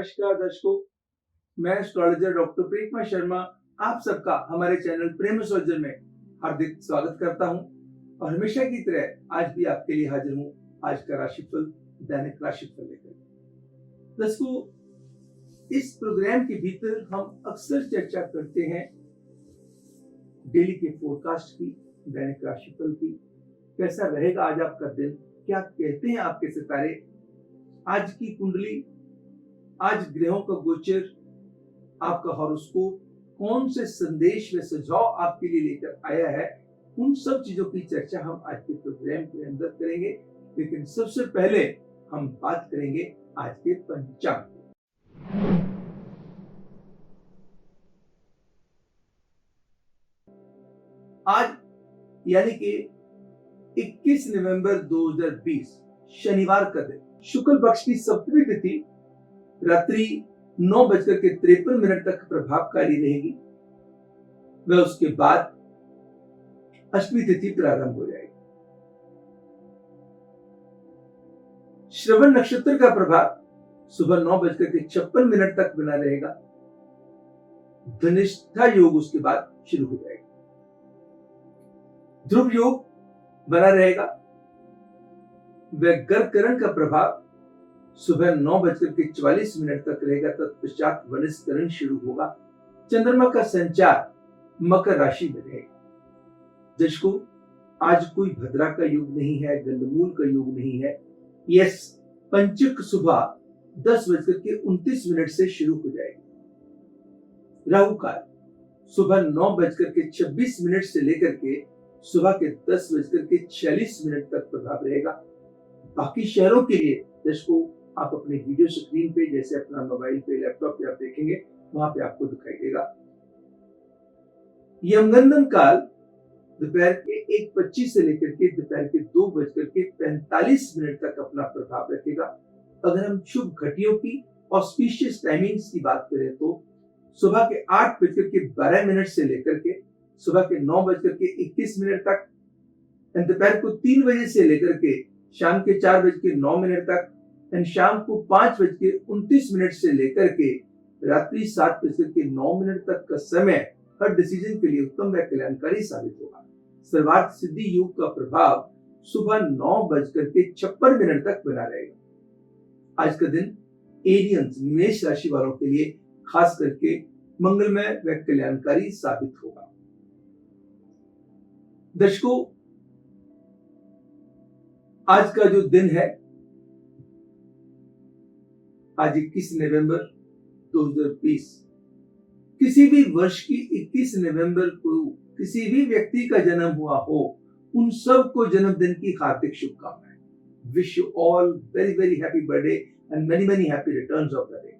नमस्कार दर्शकों, मैं एस्ट्रोलॉजर डॉक्टर प्रीतमा शर्मा आप सबका हमारे चैनल प्रेम सर्जन में हार्दिक स्वागत करता हूं और हमेशा की तरह आज भी आपके लिए हाजिर हूं आज का राशिफल दैनिक राशिफल लेकर। दर्शकों, इस प्रोग्राम के भीतर हम अक्सर चर्चा करते हैं डेली के फोरकास्ट की, दैनिक राशिफल की। कैसा रहेगा आज आपका दिन, क्या कहते हैं आपके सितारे, आज की कुंडली, आज ग्रहों का गोचर, आपका हॉरोस्कोप कौन से संदेश व सुझाव आपके लिए लेकर आया है, उन सब चीजों की चर्चा हम आज के प्रोग्राम के अंदर करेंगे। लेकिन सबसे पहले हम बात करेंगे आज के पंचांग की। आज यानी कि 21 नवंबर 2020 शनिवार का दिन, शुक्ल पक्ष की सप्तमी तिथि रात्रि 9:53 तक प्रभावकारी रहेगी। वह उसके बाद अष्टमी तिथि प्रारंभ हो जाएगी। श्रवण नक्षत्र का प्रभाव सुबह 9:56 तक बना रहेगा। धनिष्ठा योग उसके बाद शुरू हो जाएगा। ध्रुव योग बना रहेगा। वह गर्भकरण का प्रभाव सुबह 9:44 तक रहेगा। तत्पश्चात वनिष्ठकरण शुरू होगा। चंद्रमा का संचार मकर राशि में रहेगा। दर्शकों, आज कोई भद्रा का योग नहीं है, गंडमूल का योग नहीं है। यस, पंचक सुबह 10:29 से शुरू हो जाएगी। राहु काल सुबह 9:26 से लेकर के सुबह के 10:46 तक प्रभाव रहेगा। बाकी शहरों के लिए दर्शकों, आप अपने वीडियो स्क्रीन पे, जैसे अपना मोबाइल पे, लैपटॉप पे आप देखेंगे, वहां पे आपको दिखाई देगा। यमगंधम काल दोपहर के 1:25 से लेकर के दोपहर के 2:45 तक अपना प्रभाव रखेगा। अगर हम शुभ घटियों की ऑस्पिशियस टाइमिंग्स की बात करें तो सुबह के 8:12 से लेकर के सुबह के 9:21 तक, दोपहर को 3 बजे से लेकर के शाम के 4:09 तक, शाम को 5:29 से लेकर के रात्रि 7:09 तक का समय हर डिसीजन के लिए उत्तम व कल्याणकारी साबित होगा। सर्वार्थ सिद्धि योग का प्रभाव सुबह 9:56 तक बना रहेगा। आज का दिन एरियंस मेष राशि वालों के लिए खास करके मंगलमय व कल्याणकारी साबित होगा। दर्शकों, आज का जो दिन है, आज 21 नवंबर 2020, किसी भी वर्ष की 21 नवंबर को किसी भी व्यक्ति का जन्म हुआ हो, उन सब को जन्मदिन की हार्दिक शुभकामनाएं। Wish you all very very happy birthday and many many happy returns of the day.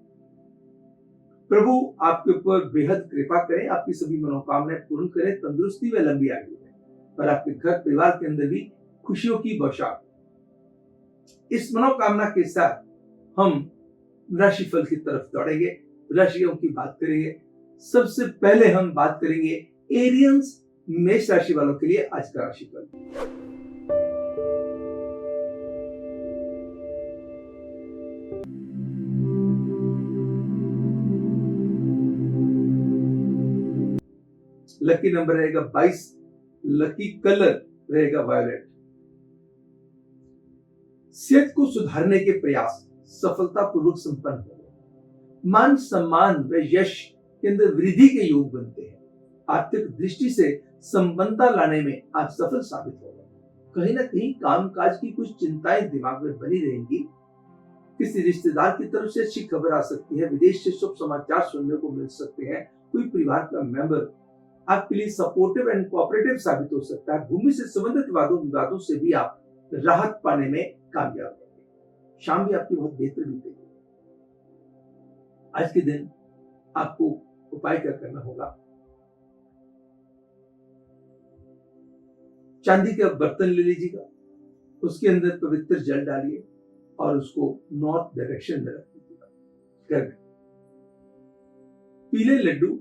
प्रभु आपके ऊपर बेहद कृपा करें, आपकी सभी मनोकामनाएं पूर्ण करें, तंदुरुस्ती व लंबी आयु दें और आपके घर परिवार के अंदर भी खुशियों की बौछार। इस मनोकामना के साथ हम राशिफल की तरफ दौड़ेंगे, राशियों की बात करेंगे। सबसे पहले हम बात करेंगे एरियंस मेष राशि वालों के लिए आज का राशिफल। लकी नंबर रहेगा 22, लकी कलर रहेगा वायलेट। सेहत को सुधारने के प्रयास सफलतापूर्वक संपन्न होंगे। मान सम्मान व यश के अंदर वृद्धि के योग बनते हैं। आर्थिक दृष्टि से संपन्नता लाने में आप सफल साबित होंगे। कहीं ना कहीं कामकाज की कुछ चिंताएं दिमाग में बनी रहेंगी। किसी रिश्तेदार की तरफ से अच्छी खबर आ सकती है। विदेश से शुभ समाचार सुनने को मिल सकते हैं। कोई परिवार का मेंबर आपके लिए सपोर्टिव एंड कोऑपरेटिव साबित हो सकता है। भूमि से संबंधित वादों विवादों से भी आप राहत पाने में कामयाब होंगे। शाम भी आपकी बहुत बेहतर बीतेगी। आज के दिन आपको उपाय क्या करना होगा? चांदी का बर्तन ले लीजिएगा, उसके अंदर पवित्र जल डालिए और उसको नॉर्थ डायरेक्शन में रख दीजिएगा। घर में पीले लड्डू,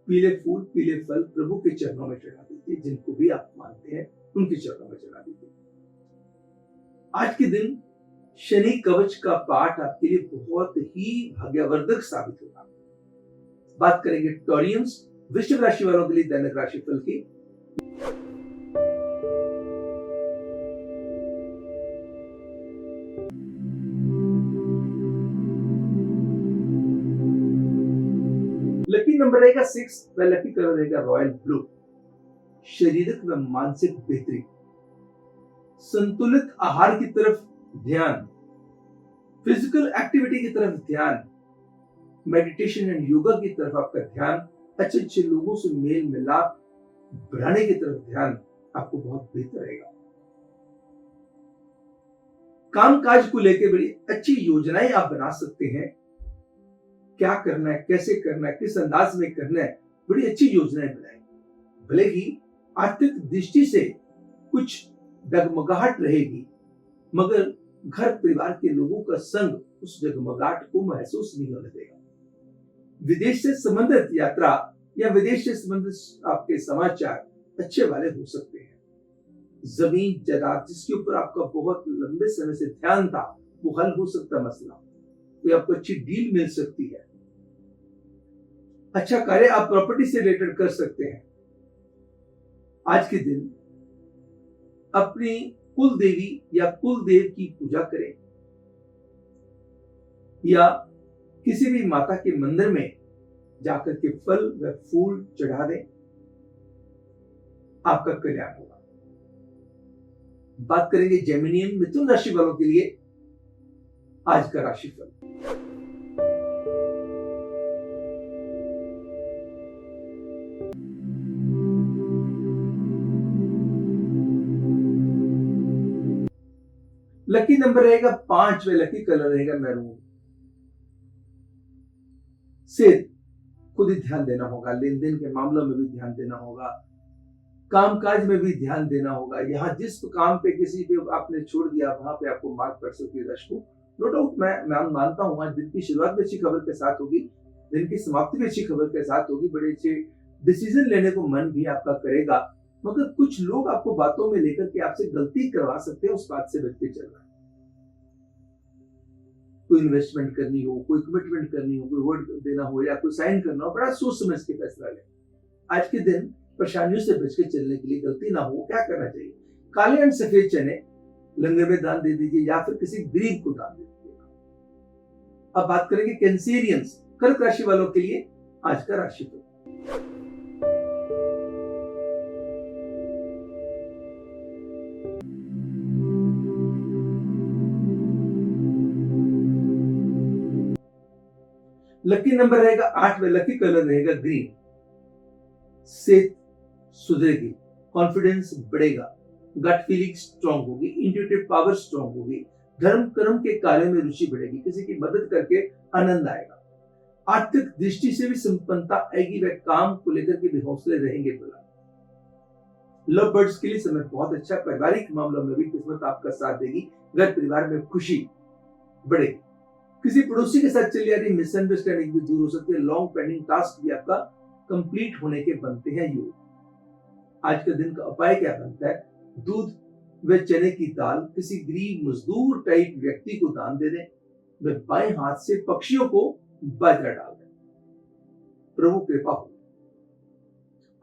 पीले फूल, पीले फल प्रभु के चरणों में चढ़ा दीजिए। जिनको भी आप मानते हैं उनके चरणों में चढ़ा दीजिए। आज के दिन शनि कवच का पाठ आपके लिए बहुत ही भाग्यवर्धक साबित होगा। बात करेंगे टॉरियंस, वृश्चिक राशि वालों के लिए दैनिक राशिफल की। लकी नंबर रहेगा 6 व लकी कलर रहेगा रॉयल ब्लू। शारीरिक व मानसिक बेहतरी, संतुलित आहार की तरफ ध्यान, फिजिकल एक्टिविटी की तरफ ध्यान, मेडिटेशन एंड योगा की तरफ आपका ध्यान, अच्छे अच्छे लोगों से मेल मिलाप बढ़ाने की तरफ ध्यान आपको बहुत बेहतर रहेगा। कामकाज को लेकर बड़ी अच्छी योजनाएं आप बना सकते हैं। क्या करना है, कैसे करना है, किस अंदाज में करना है, बड़ी अच्छी योजनाएं बनाएं। भले ही आर्थिक दृष्टि से कुछ डगमगाहट रहेगी, मगर घर परिवार के लोगों का संग उस डगमगाहट को महसूस नहीं होने देगा। विदेश से संबंधित यात्रा या विदेश से संबंधित आपके समाचार अच्छे वाले हो सकते हैं। जमीन जायदाद जिसके ऊपर आपका बहुत लंबे समय से ध्यान था, वो हल हो सकता मसला, तो आपको अच्छी डील मिल सकती है। अच्छा कार्य आप प्रॉपर्टी से रिलेटेड कर सकते हैं। आज के दिन अपनी कुल देवी या कुल देव की पूजा करें या किसी भी माता के मंदिर में जाकर के फल व फूल चढ़ा दें, आपका कल्याण होगा। बात करेंगे जेमिनियन मिथुन राशि वालों के लिए आज का राशिफल। लकी नंबर रहेगा 5 व लकी कलर रहेगा मैरून। से खुद ही ध्यान देना होगा, लेन देन के मामलों में भी ध्यान देना होगा, कामकाज में भी ध्यान देना होगा। यहाँ जिस काम पे किसी पे आपने छोड़ दिया, वहां पे आपको मार्गदर्शक की दृष्टि को नो डाउट मैं मानता हूँ आज दिन की शुरुआत भी अच्छी खबर के साथ होगी, दिन की समाप्ति भी अच्छी खबर के साथ होगी। बड़े अच्छे डिसीजन लेने को मन भी आपका करेगा, मगर कुछ लोग आपको बातों में लेकर के आपसे गलती करवा सकते हैं, उस बात से बच के चल रहा है। कोई इन्वेस्टमेंट करनी हो, कोई कमिटमेंट करनी हो, कोई वर्ड देना हो या कोई साइन करना हो, बड़ा सोच समझ के फैसला लें। आज के दिन परेशानियों से बच के चलने के लिए, गलती ना हो, क्या करना चाहिए? काले एंड सफेद चने लंगर में दान दे दीजिए या फिर किसी गरीब को दान दे दीजिएगा। अब बात करेंगे कैंसेरियंस, कर्क राशि वालों के लिए आज का राशिफल। लकी नंबर रहेगा 8 व लकी कलर रहेगा ग्रीन। सेहत सुधरेगी, कॉन्फिडेंस बढ़ेगा, गट फीलिंग स्ट्रांग होगी, इंट्यूटिव पावर स्ट्रांग होगी, धर्म कर्म के कार्यों में रुचि बढ़ेगी, किसी की मदद करके आनंद आएगा। आर्थिक दृष्टि से भी संपन्नता आएगी, वह काम को लेकर के भी हौसले रहेंगे बुलंद। लव बर्ड्स के लिए समय बहुत अच्छा, पारिवारिक मामलों में भी किस्मत आपका साथ देगी, घर परिवार में खुशी बढ़ेगी। किसी पड़ोसी के साथ चली आ रही मिसअंडरस्टैंडिंग भी दूर हो सकती है। लॉन्ग पेंडिंग टास्क भी आपका कंप्लीट होने के बनते हैं योग। आज का दिन का उपाय क्या बनता है? दूध व चने की दाल किसी गरीब मजदूर टाइप व्यक्ति को दान दे दें, व बाएं हाथ से पक्षियों को बाजरा डाल दें, प्रभु कृपा हो।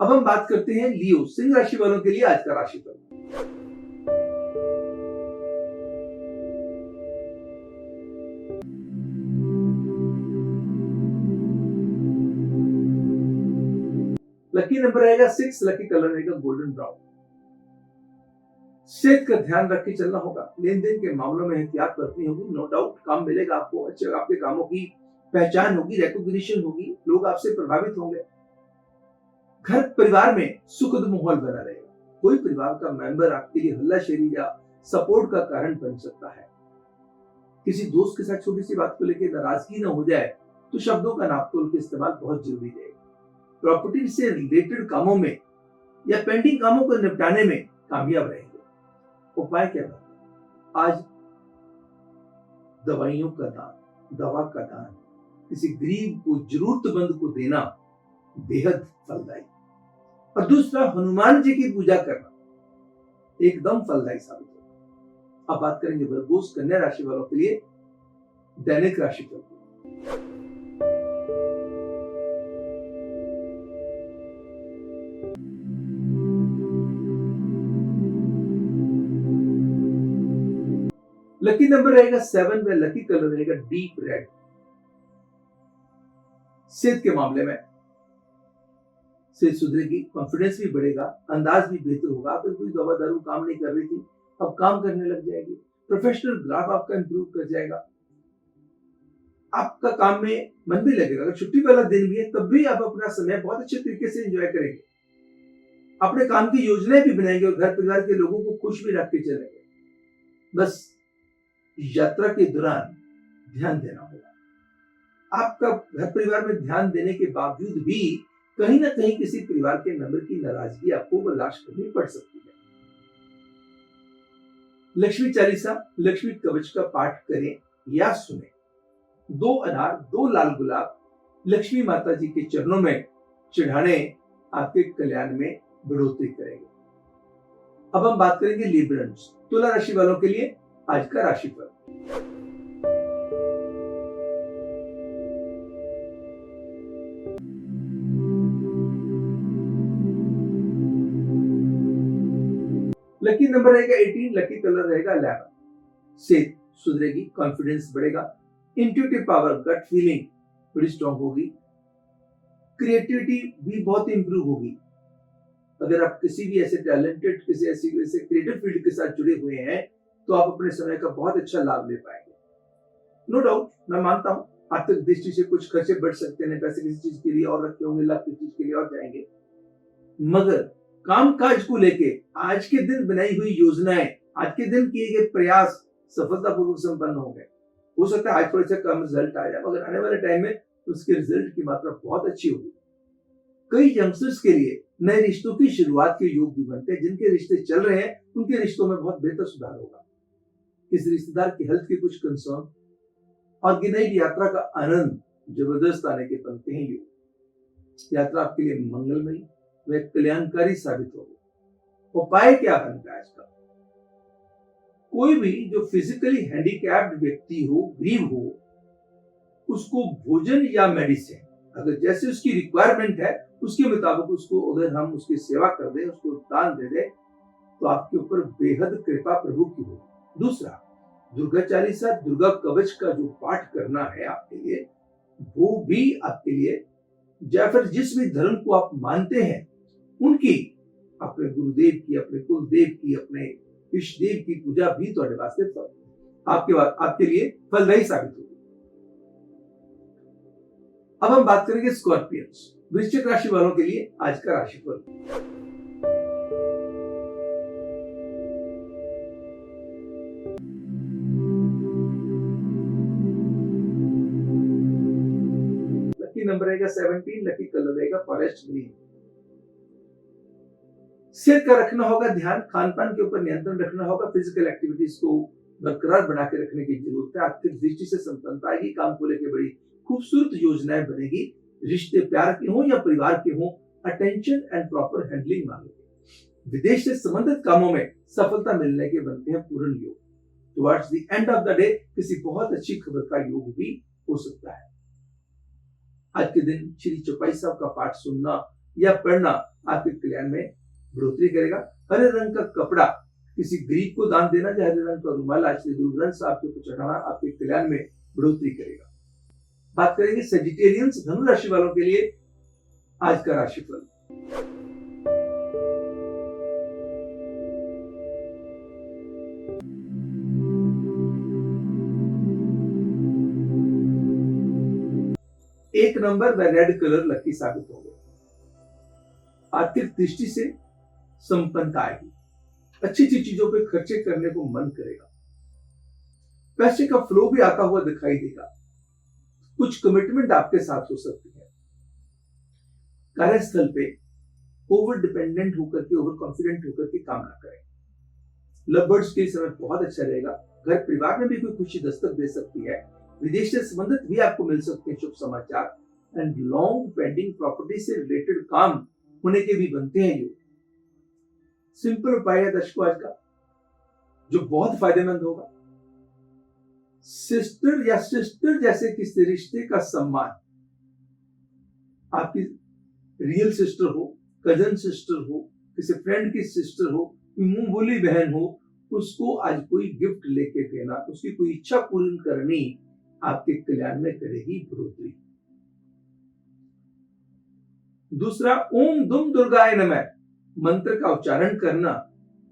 अब हम बात करते हैं लियो, सिंह राशि वालों के लिए आज का राशिफल। लकी नंबर रहेगा 6, लकी कलर रहेगा गोल्डन ब्राउन। सेहत का ध्यान रख के चलना होगा, लेन देन के मामलों में एहतियात बरतनी होगी। नो डाउट काम मिलेगा आपको, अच्छे आपके कामों की पहचान होगी, रिकॉग्निशन होगी, लोग आपसे प्रभावित होंगे। घर परिवार में सुखद माहौल बना रहेगा। कोई परिवार का मेंबर आपके लिए हल्लाशेरी या सपोर्ट का कारण बन सकता है। किसी दोस्त के साथ छोटी सी बात को लेकर नाराजगी ना हो जाए, तो शब्दों का नापतोल का इस्तेमाल बहुत जरूरी है। प्रॉपर्टी से रिलेटेड कामों में या पेंडिंग कामों को निपटाने में कामयाब रहेंगे। उपाय क्या है? आज दवाइयों का दान, दवा का दान किसी गरीब को, जरूरतमंद को देना बेहद फलदायी। और दूसरा, हनुमान जी की पूजा करना एकदम फलदायी साबित होगा। अब बात करेंगे वर्गोस कन्या राशि वालों के लिए दैनिक राशिफल। लकी नंबर रहेगा 7 व लकी कलर रहेगा डीप रेड। सेहत के मामले में सेहत सुधरेगी, कॉन्फिडेंस भी बढ़ेगा, अंदाज भी बेहतर होगा। अगर कोई दवा दारू काम नहीं कर रही थी, अब काम करने लग जाएगी। प्रोफेशनल ग्राफ आपका इंप्रूव कर जाएगा। आपका काम में मन भी लगेगा। अगर छुट्टी वाला दिन भी है तब भी आप अपना समय बहुत अच्छे तरीके से एंजॉय करेंगे। अपने काम की योजनाएं भी बनाएंगे और घर परिवार के लोगों को खुश भी रख के चलेंगे। बस यात्रा के दौरान ध्यान देना होगा। आपका घर परिवार में ध्यान देने के बावजूद भी कहीं ना कहीं किसी परिवार के मेंबर की नाराजगी आपको बर्दाश्त करनी पड़ सकती है। लक्ष्मी चालीसा, लक्ष्मी कवच का पाठ करें या सुने। 2 अनार, 2 लाल गुलाब लक्ष्मी माता जी के चरणों में चढ़ाने आपके कल्याण में बढ़ोतरी करेंगे। अब हम बात करेंगे लिब्रन्स, तुला राशि वालों के लिए आज का राशिफल। लकी नंबर रहेगा 18, लकी कलर रहेगा 11। सेहत सुधरेगी, कॉन्फिडेंस बढ़ेगा, इंट्यूटिव पावर, गट फीलिंग बड़ी स्ट्रांग होगी, क्रिएटिविटी भी बहुत इंप्रूव होगी। अगर आप किसी भी ऐसे टैलेंटेड, किसी ऐसे क्रिएटिव फील्ड के साथ जुड़े हुए हैं तो आप अपने समय का बहुत अच्छा लाभ ले पाएंगे। नो डाउट, मैं मानता हूं आर्थिक दृष्टि से कुछ खर्चे बढ़ सकते हैं, पैसे किसी चीज के लिए और रखे होंगे, लाभ किसी चीज के लिए और जाएंगे, मगर काम काज को लेके आज के दिन बनाई हुई योजनाएं, आज के दिन किए गए प्रयास सफलतापूर्वक संपन्न हो गए। हो सकता है आज थोड़ा सा कम रिजल्ट आया, मगर आने वाले टाइम में उसके रिजल्ट की मात्रा बहुत अच्छी होगी। कई यंगस्टर्स के लिए नए रिश्तों की शुरुआत के योग भी बनते हैं। जिनके रिश्ते चल रहे हैं उनके रिश्तों में बहुत बेहतर सुधार होगा। किस रिश्तेदार की हेल्थ के कुछ कंसर्न और नई यात्रा का आनंद जबरदस्त आने के बनते हैं योग। यात्रा आपके लिए मंगलमयी व कल्याणकारी साबित होगी। उपाय क्या बनता है आज का? कोई भी जो फिजिकली हैंडीकैप्ड व्यक्ति हो, गरीब हो, उसको भोजन या मेडिसिन अगर जैसे उसकी रिक्वायरमेंट है उसके मुताबिक उसको अगर हम उसकी सेवा कर दें, उसको दान दे दें तो आपके ऊपर बेहद कृपा प्रभु की होगी। दूसरा, दुर्गा चालीसा, दुर्गा कवच का जो पाठ करना है आपके लिए, वो भी आपके लिए, या फिर जिस भी धर्म को आप मानते हैं उनकी, अपने गुरुदेव की, अपने कुलदेव की, अपने इष्ट देव की पूजा भी ਤੁਹਾਡੇ वास्ते आपके लिए फलदायी साबित होगी। अब हम बात करेंगे स्कॉर्पियंस, वृश्चिक राशि वालों के लिए आज का राशिफल। लकी नंबर रहेगा 17, लकी कलर रहेगा फॉरेस्ट ग्रीन। सिर का रखना होगा ध्यान, खान पान के ऊपर नियंत्रण रखना होगा, फिजिकल एक्टिविटीज को बरकरार बना के रखने की जरूरत है। आर्थिक दृष्टि से संपन्नता आएगी, काम को लेकर बड़ी खूबसूरत योजनाएं बनेगी। रिश्ते प्यार के हों या परिवार के हों, अटेंशन एंड प्रॉपर हैंडलिंग मांगेंगे। विदेश से संबंधित कामों में सफलता मिलने के बनते हैं पूर्ण योग। Towards the end of the day किसी बहुत अच्छी खबर का योग भी हो सकता है। आज के दिन श्री चौपाई साहब का पाठ सुनना या पढ़ना आपके कल्याण में बढ़ोतरी करेगा। हरे रंग का कपड़ा किसी गरीब को दान देना या हरे रंग का रुमाल आज श्री गुरु ग्रंथ साहब के ऊपर चढ़ाना आपके कल्याण में बढ़ोतरी करेगा। बात करेंगे सेजिटेरियंस, धनु राशि वालों के लिए आज का राशिफल। एक नंबर व रेड कलर लकी साबित हो गए। आर्थिक दृष्टि से संपन्नता आएगी, अच्छी अच्छी चीजों पे खर्चे करने को मन करेगा, पैसे का फ्लो भी आता हुआ दिखाई देगा। कुछ कमिटमेंट आपके साथ हो सकती है। कार्यस्थल पे ओवर डिपेंडेंट होकर के, ओवर कॉन्फिडेंट होकर के काम ना करें। लव बर्ड्स के समय बहुत अच्छा रहेगा। घर परिवार में भी कोई खुशी दस्तक दे सकती है। विदेश से संबंधित भी आपको मिल सकते हैं शुभ समाचार। एंड लॉन्ग पेंडिंग प्रॉपर्टी से रिलेटेड काम होने के भी बनते हैं योग। सिंपल उपाय है दर्शकों आज का, जो बहुत फायदेमंद होगा। सिस्टर या सिस्टर जैसे किसी रिश्ते का सम्मान, आपकी रियल सिस्टर हो, कजन सिस्टर हो, किसी फ्रेंड की सिस्टर हो, मुंह बोली बहन हो, उसको आज कोई गिफ्ट लेके देना, उसकी कोई इच्छा पूर्ण करनी आपके कल्याण में करेगी बढ़ोतरी। दूसरा, ओम दुम दुर्गाय नमः मंत्र का उच्चारण करना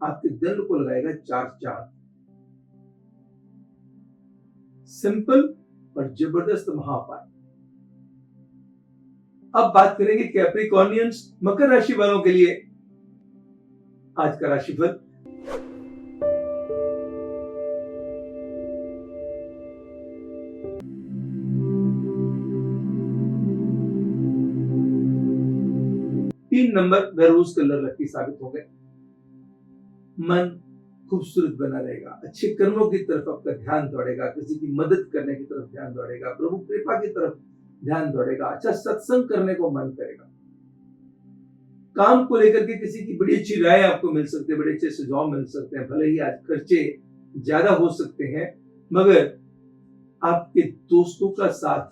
आपके दिल को लगाएगा 4 चांद। सिंपल और जबरदस्त महापाय। अब बात करेंगे कैप्रिकॉर्नियंस, मकर राशि वालों के लिए आज का राशिफल। तीन नंबर व रोज कलर लकी साबित होंगे। मन खूबसूरत बना रहेगा, अच्छे कर्मों की तरफ आपका ध्यान दौड़ेगा, किसी की मदद करने की तरफ ध्यान दौड़ेगा, प्रभु कृपा की तरफ ध्यान दौड़ेगा, अच्छा सत्संग करने को मन करेगा। काम को लेकर के किसी की बड़ी अच्छी राय आपको मिल सकती है, बड़े अच्छे सुझाव मिल सकते हैं। भले ही आज खर्चे ज्यादा हो सकते हैं, मगर आपके दोस्तों का साथ,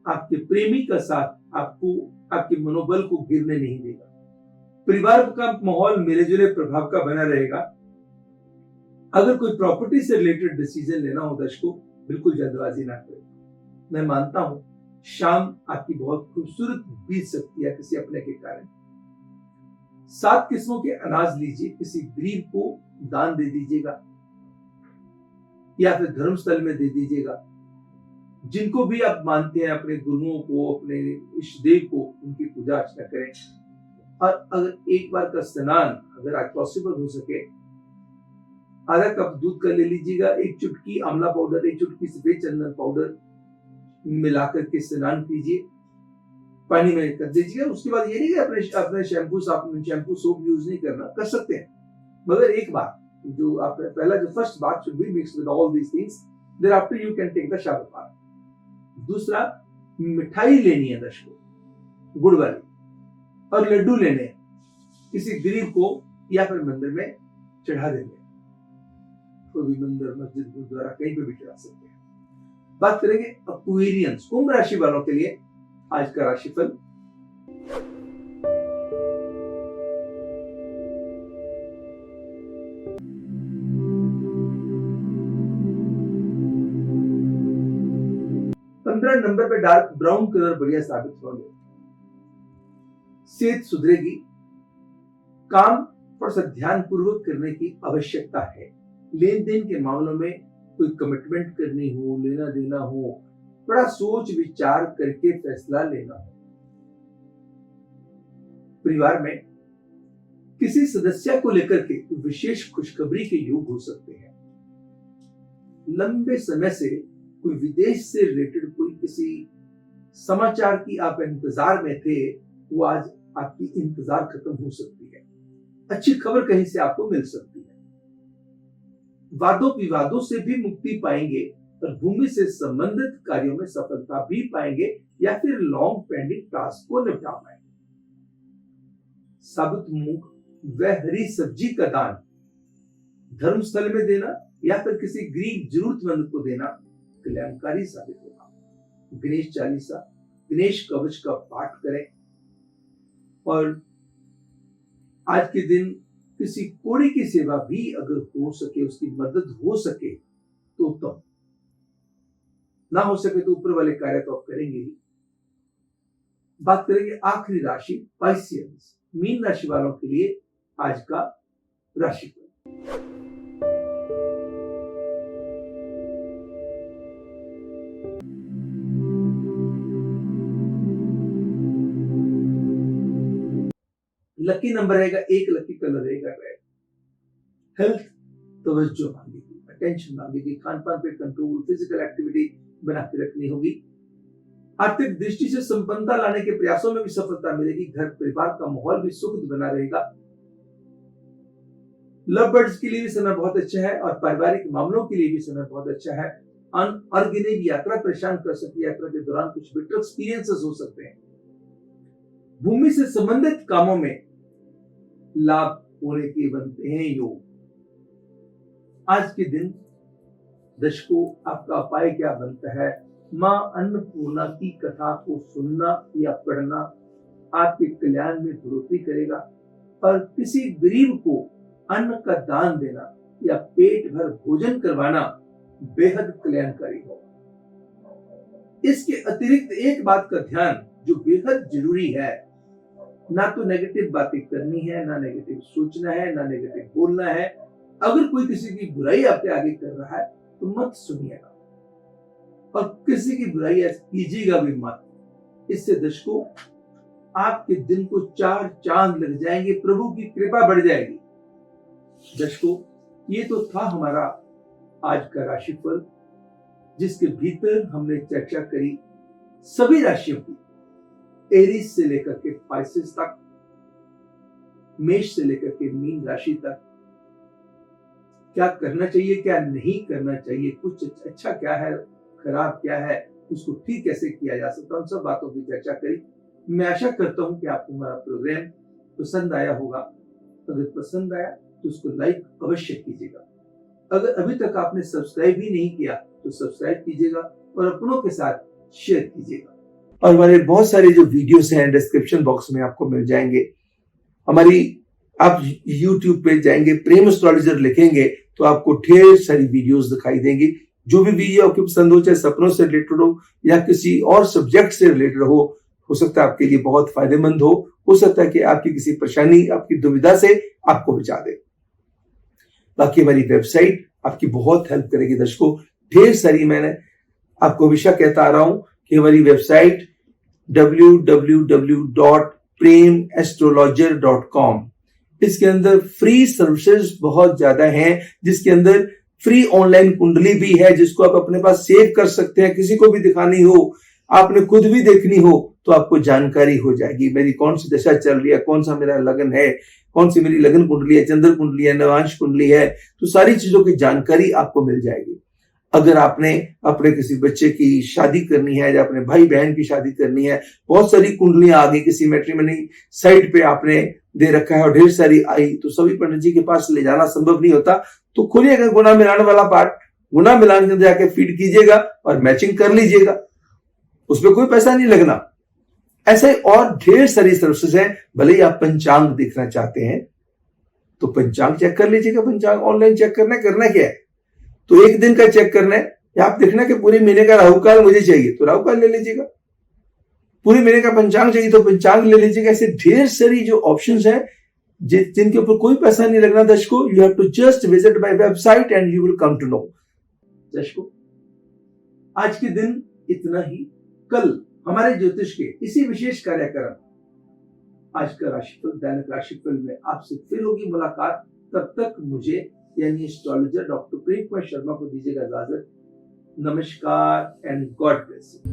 आपके प्रेमी का साथ आपको आपके मनोबल को गिरने नहीं देगा। परिवार का माहौल मिले जुले प्रभाव का बना रहेगा। अगर कोई प्रॉपर्टी से रिलेटेड डिसीजन लेना हो दर्शकों, बिल्कुल जल्दबाजी ना करें। मैं मानता हूं शाम आपकी बहुत खूबसूरत बीत सकती है किसी अपने के कारण। 7 किस्मों के अनाज लीजिए, किसी गरीब को दान दे दीजिएगा या फिर धर्मस्थल में दे दीजिएगा। जिनको भी आप मानते हैं, अपने गुरुओं को, अपने इष्ट देव को, उनकी पूजा अर्चना करें। और अगर एक बार का स्नान अगर आज पॉसिबल हो सके, आधा कप दूध का ले लीजिएगा, 1 चुटकी आंवला पाउडर, 1 चुटकी सफेद चंदन पाउडर मिलाकर के स्नान कीजिए, पानी में कर दीजिएगा। उसके बाद ये नहीं कि अपने शैम्पू सोप यूज नहीं करना, कर सकते हैं, मगर एक बार जो आपने पहला जो फर्स्ट बात should be mix with all these things, thereafter you can take the shower bath. दूसरा, मिठाई लेनी है दर्शकों, गुड़ वाली, और लड्डू लेने हैं, किसी गरीब को या फिर मंदिर में चढ़ा देंगे। कोई भी मंदिर, मस्जिद, गुरुद्वारा कहीं पे भी चढ़ा सकते हैं। बात करेंगे एक्वेरियंस, कुंभ राशि वालों के लिए आज का राशिफल। नंबर पे डार्क ब्राउन कलर बढ़िया साबित होंगे। सेहत सुधरेगी। काम थोड़ा सा ध्यान पूर्वक करने की आवश्यकता है। लेन देन के मामलों में कोई कमिटमेंट करनी हो, लेना देना हो, बड़ा सोच विचार करके फैसला लेना हो। परिवार में किसी सदस्य को लेकर के विशेष खुशखबरी के योग हो सकते हैं। लंबे समय से कोई विदेश से रिलेटेड कोई किसी समाचार की आप इंतजार में थे, वो आज आपकी इंतजार खत्म हो सकती है। अच्छी खबर कहीं से आपको मिल सकती है। वादों विवादों से भी मुक्ति पाएंगे और भूमि से संबंधित कार्यों में सफलता भी पाएंगे या फिर लॉन्ग पेंडिंग टास्क को निपटा पाएंगे। साबुत मूंग व हरी सब्जी का दान धर्मस्थल में देना या फिर किसी गरीब जरूरतमंद को देना कल्याणकारी साबित होगा। गणेश चालीसा, गणेश कवच का पाठ करें और आज के दिन किसी कोड़ी की सेवा भी अगर हो सके, उसकी मदद हो सके तो उत्तम, ना हो सके तो ऊपर वाले कार्य तो आप करेंगे ही। बात करेंगे आखिरी राशि पाइसियंस, मीन राशि वालों के लिए आज का राशिफल। लकी नंबर रहेगा 1, लकी कलर रहेगा रेड। हेल्थ तवज्जो मांगेगी, अटेंशन मांगेगी, खान पान पे कंट्रोल, फिजिकल एक्टिविटी बना के रखनी होगी। आर्थिक दृष्टि से संपन्नता लाने के प्रयासों में भी सफलता मिलेगी। घर परिवार का माहौल भी सुखद बना रहेगा। लव बर्ड्स के लिए भी समय बहुत अच्छा है और पारिवारिक मामलों के लिए भी समय बहुत अच्छा है। अनऑर्गेनिक यात्रा परेशान कर सकती है। यात्रा के दौरान कुछ बिटर एक्सपीरियंसेस हो सकते हैं। भूमि से संबंधित कामों में लाभ होने के बनते हैं योग। आज के दिन दर्शकों आपका उपाय क्या बनता है? माँ अन्नपूर्णा की कथा को सुनना या पढ़ना आपके कल्याण में बढ़ोतरी करेगा और किसी गरीब को अन्न का दान देना या पेट भर भोजन करवाना बेहद कल्याणकारी होगा। इसके अतिरिक्त एक बात का ध्यान जो बेहद जरूरी है, ना तो नेगेटिव बातें करनी है, ना नेगेटिव सोचना है, ना नेगेटिव बोलना है। अगर कोई किसी की बुराई आपके आगे कर रहा है तो मत सुनिएगा और किसी की बुराई कीजिएगा भी मत। इससे दर्शकों आपके दिन को 4 चांद लग जाएंगे, प्रभु की कृपा बढ़ जाएगी। दर्शकों ये तो था हमारा आज का राशिफल, जिसके भीतर हमने चर्चा करी सभी राशियों की, एरीज से लेकर के पाइसेस तक, मेष से लेकर के मीन राशि तक। क्या करना चाहिए, क्या नहीं करना चाहिए, कुछ अच्छा क्या है, खराब क्या है, उसको ठीक कैसे किया जा सकता है, उन सब बातों की चर्चा करी। मैं आशा करता हूं कि आपको हमारा प्रोग्राम पसंद आया होगा। अगर पसंद आया तो उसको लाइक अवश्य कीजिएगा। अगर अभी तक आपने सब्सक्राइब भी नहीं किया तो सब्सक्राइब कीजिएगा और अपनों के साथ शेयर कीजिएगा। और हमारे बहुत सारे जो वीडियोस हैं डिस्क्रिप्शन बॉक्स में आपको मिल जाएंगे। हमारी आप YouTube पे जाएंगे, प्रेम एस्ट्रोलॉजर लिखेंगे तो आपको ढेर सारी वीडियोस दिखाई देंगी। जो भी वीडियो आपको पसंद हो, चाहे सपनों से रिलेटेड हो या किसी और सब्जेक्ट से रिलेटेड हो सकता है आपके लिए बहुत फायदेमंद हो सकता है कि आपकी किसी परेशानी, आपकी दुविधा से आपको बचा दे। बाकी हमारी वेबसाइट आपकी बहुत हेल्प करेगी दर्शकों। ढेर सारी, मैंने आपको हमेशा कहता आ रहा हूं कि हमारी वेबसाइट www.premastrologer.com, इसके अंदर फ्री सर्विसेज बहुत ज्यादा हैं, जिसके अंदर फ्री ऑनलाइन कुंडली भी है जिसको आप अपने पास सेव कर सकते हैं। किसी को भी दिखानी हो, आपने खुद भी देखनी हो तो आपको जानकारी हो जाएगी मेरी कौन सी दशा चल रही है, कौन सा मेरा लगन है, कौन सी मेरी लगन कुंडली है, चंद्र कुंडली है, नवांश कुंडली है, तो सारी चीजों की जानकारी आपको मिल जाएगी। अगर आपने अपने किसी बच्चे की शादी करनी है या अपने भाई बहन की शादी करनी है, बहुत सारी कुंडलियां आ गई, किसी मैट्रिमनी साइट पे आपने दे रखा है और ढेर सारी आई, तो सभी पंडित जी के पास ले जाना संभव नहीं होता। तो खोलिएगा गुना मिलान वाला पार्ट, गुना मिलान के अंदर जाके फीड कीजिएगा और मैचिंग कर लीजिएगा, उसमें कोई पैसा नहीं लगना। ऐसे और ढेर सारी सर्विसेज हैं। भले ही आप पंचांग देखना चाहते हैं तो पंचांग चेक कर लीजिएगा। पंचांग ऑनलाइन चेक करना क्या है, तो एक दिन का चेक करना है या आप देखना कि पूरे महीने का राहु काल मुझे चाहिए तो राहु काल ले लीजिएगा, पूरे महीने का पंचांग चाहिए तो पंचांग ले लीजिएगा। ऐसे ढेर सारी जो ऑप्शंस हैं जिनके ऊपर कोई पैसा नहीं लगना दर्शकों। You have to just visit my website and you will come to know. दर्शकों आज के दिन इतना ही। कल हमारे ज्योतिष के इसी विशेष कार्यक्रम आज का राशिफल, दैनिक राशिफल में आपसे फिर होगी मुलाकात। तब तक मुझे यानी एस्ट्रोलॉजर डॉक्टर प्रेम कुमार शर्मा को दीजिएगा इजाजत। नमस्कार एंड गॉड ब्लेस यू।